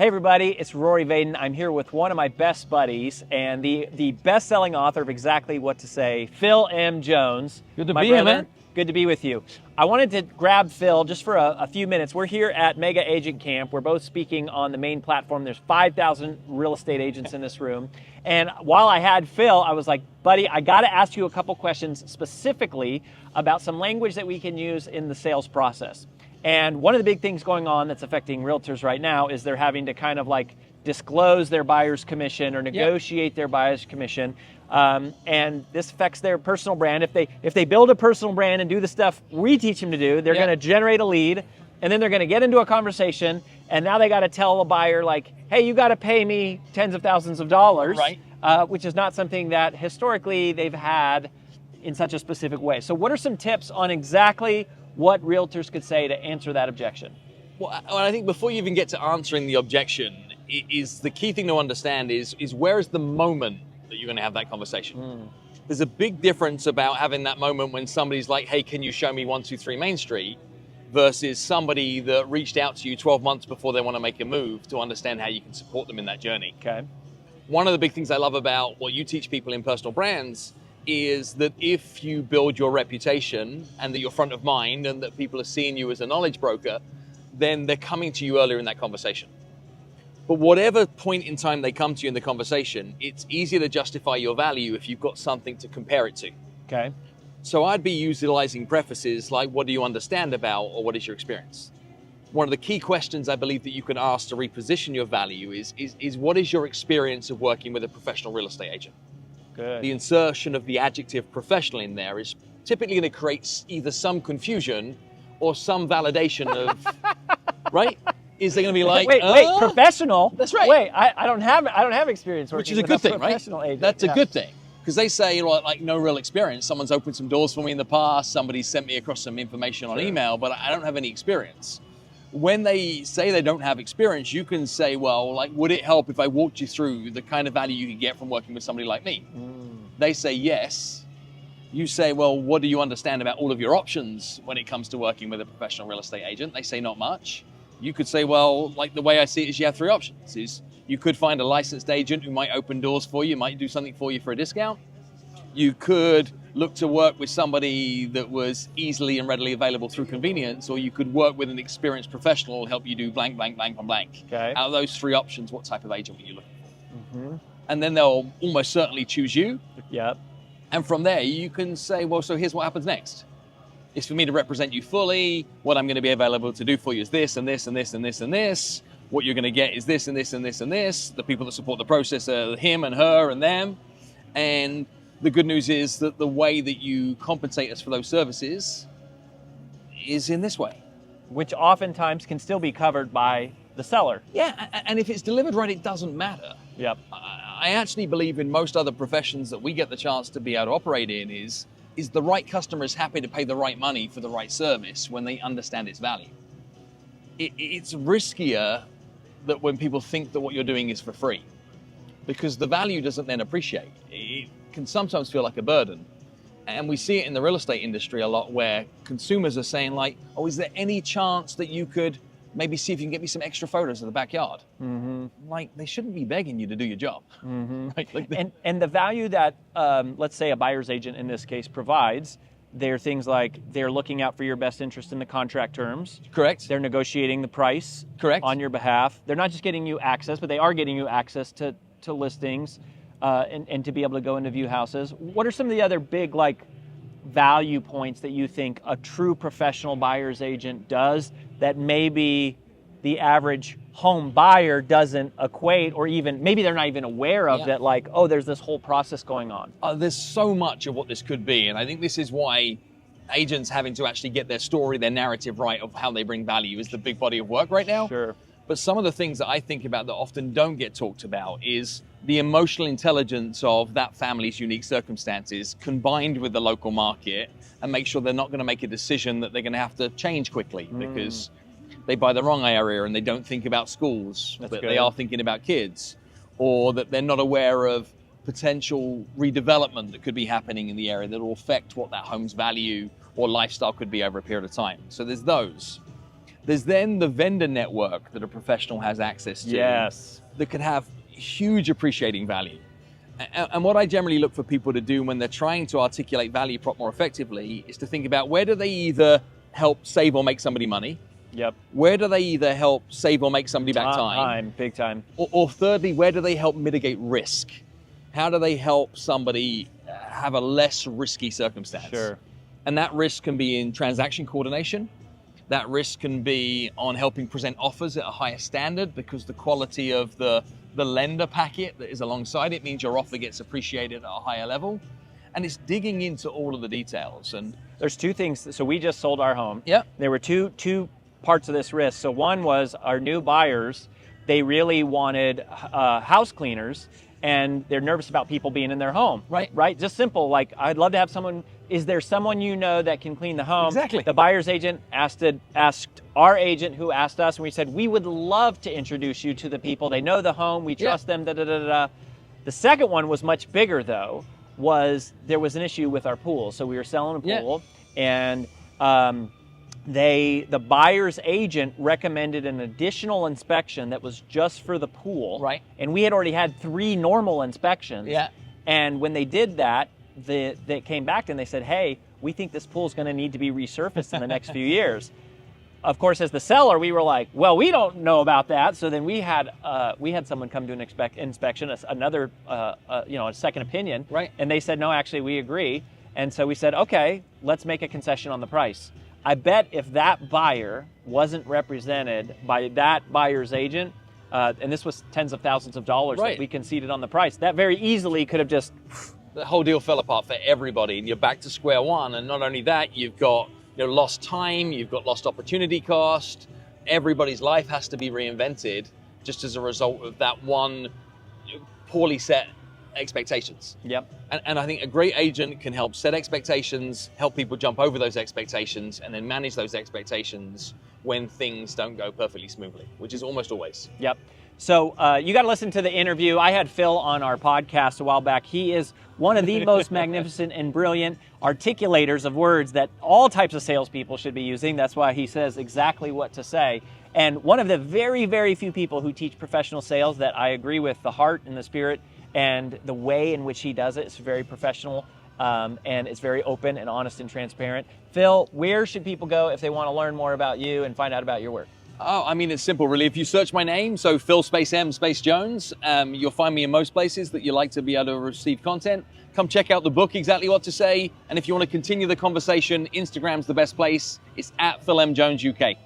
Hey everybody, it's Rory Vaden. I'm here with one of my best buddies and the best-selling author of Exactly What to Say, Phil M. Jones. Good to be here, man. Good to be with you. I wanted to grab Phil just for a few minutes. We're here at Mega Agent Camp. We're both speaking on the main platform. There's 5,000 real estate agents in this room. And while I had Phil, I was like, buddy, I got to ask you a couple questions specifically about some language that we can use in the sales process. And one of the big things going on that's affecting realtors right now is they're having to kind of like disclose their buyer's commission or negotiate their buyer's commission. And this affects their personal brand. If they build a personal brand and do the stuff we teach them to do, they're going to generate a lead, and then they're going to get into a conversation, and now they got to tell a buyer like, hey, you got to pay me tens of thousands of dollars, right? Which is not something that historically they've had in such a specific way. So what are some tips on exactly what realtors could say to answer that objection? Well, I think before you even get to answering the objection, is the key thing to understand is where is the moment that you're going to have that conversation. There's a big difference about having that moment when somebody's like, hey, can you show me 123 Main Street, versus somebody that reached out to you 12 months before they want to make a move to understand how you can support them in that journey. Okay. One of the big things I love about what you teach people in personal brands is that if you build your reputation and that you're front of mind and that people are seeing you as a knowledge broker, then they're coming to you earlier in that conversation. But whatever point in time they come to you in the conversation, it's easier to justify your value if you've got something to compare it to. Okay. So I'd be utilizing prefaces like, what do you understand about, or what is your experience? One of the key questions I believe that you can ask to reposition your value is what is your experience of working with a professional real estate agent? Good. The insertion of the adjective professional in there is typically going to create either some confusion or some validation of, right? Is they going to be like, wait, professional? That's right. Wait, I don't have experience working which is a with good thing, right? professional agent. That's a good thing. Because they say, like, no real experience. Someone's opened some doors for me in the past. Somebody sent me across some information on email, but I don't have any experience. When they say they don't have experience, you can say, well, like, would it help if I walked you through the kind of value you could get from working with somebody like me? They say yes. You say, well, what do you understand about all of your options when it comes to working with a professional real estate agent? They say not much. You could say, well, like, the way I see it is you have three options. Is you could find a licensed agent who might open doors for you, might do something for you for a discount. You could look to work with somebody that was easily and readily available through convenience, or you could work with an experienced professional who will help you do blank, blank, blank on blank. Okay. Out of those three options, what type of agent were you looking for? And then they'll almost certainly choose you. Yep. And from there, you can say, well, so here's what happens next. It's for me to represent you fully. What I'm going to be available to do for you is this and this and this and this and this. What you're going to get is this and this and this and this. The people that support the process are him and her and them. And the good news is that the way that you compensate us for those services is in this way. Which oftentimes can still be covered by the seller. Yeah, and if it's delivered right, it doesn't matter. Yep. I actually believe in most other professions that we get the chance to be able to operate in is the right customer is happy to pay the right money for the right service when they understand its value. It's riskier that when people think that what you're doing is for free, because the value doesn't then appreciate. It can sometimes feel like a burden. And we see it in the real estate industry a lot where consumers are saying like, oh, is there any chance that you could maybe see if you can get me some extra photos of the backyard? Like, they shouldn't be begging you to do your job. Right? And the value that, let's say a buyer's agent in this case provides, they're things like they're looking out for your best interest in the contract terms. Correct. They're negotiating the price. Correct. On your behalf. They're not just getting you access, but they are getting you access to listings and to be able to go into view houses. What are some of the other big like value points that you think a true professional buyer's agent does that maybe the average home buyer doesn't equate, or even maybe they're not even aware of that, like, oh, there's this whole process going on? There's so much of what this could be, and I think this is why agents having to actually get their story, their narrative right of how they bring value is the big body of work right now. Sure. But some of the things that I think about that often don't get talked about is the emotional intelligence of that family's unique circumstances combined with the local market, and make sure they're not going to make a decision that they're going to have to change quickly because they buy the wrong area and they don't think about schools, but they are thinking about kids, or that they're not aware of potential redevelopment that could be happening in the area that will affect what that home's value or lifestyle could be over a period of time. So there's those. There's then the vendor network that a professional has access to. Yes. That can have huge appreciating value. And what I generally look for people to do when they're trying to articulate value prop more effectively is to think about where do they either help save or make somebody money. Yep. Where do they either help save or make somebody back time? Big time. Or thirdly, where do they help mitigate risk? How do they help somebody have a less risky circumstance? Sure. And that risk can be in transaction coordination. That risk can be on helping present offers at a higher standard because the quality of the lender packet that is alongside it means your offer gets appreciated at a higher level. And it's digging into all of the details. And there's two things. So we just sold our home. Yeah. There were two parts of this risk. So one was our new buyers, they really wanted house cleaners, and they're nervous about people being in their home. Right? Just simple, like, I'd love to have someone, is there someone you know that can clean the home? Exactly. The buyer's agent asked our agent who asked us, and we said, we would love to introduce you to the people. They know the home, we trust them, da-da-da-da-da. The second one was much bigger, though, was there was an issue with our pool. So we were selling a pool, and the buyer's agent recommended an additional inspection that was just for the pool. Right. And we had already had 3 normal inspections. Yeah. And when they did that, they came back and they said, hey, we think this pool's going to need to be resurfaced in the next few years. Of course, as the seller, we were like, well, we don't know about that. So then we had someone come do an inspection, another, a second opinion. Right. And they said, no, actually, we agree. And so we said, okay, let's make a concession on the price. I bet if that buyer wasn't represented by that buyer's agent, and this was tens of thousands of dollars that we conceded on the price, that very easily could have just... The whole deal fell apart for everybody, and you're back to square one. And not only that, you've got lost time, you've got lost opportunity cost. Everybody's life has to be reinvented just as a result of that one poorly set expectations. Yep. And I think a great agent can help set expectations, help people jump over those expectations, and then manage those expectations when things don't go perfectly smoothly, which is almost always. Yep. So you got to listen to the interview. I had Phil on our podcast a while back. He is one of the most magnificent and brilliant articulators of words that all types of salespeople should be using. That's why he says exactly what to say. And one of the very, very few people who teach professional sales that I agree with the heart and the spirit and the way in which he does it is very professional, and it's very open and honest and transparent. Phil, where should people go if they want to learn more about you and find out about your work? Oh, I mean, it's simple, really. If you search my name, so Phil space M space Jones, you'll find me in most places that you like to be able to receive content. Come check out the book, Exactly What to Say. And if you want to continue the conversation, Instagram's the best place. It's at Phil M Jones UK.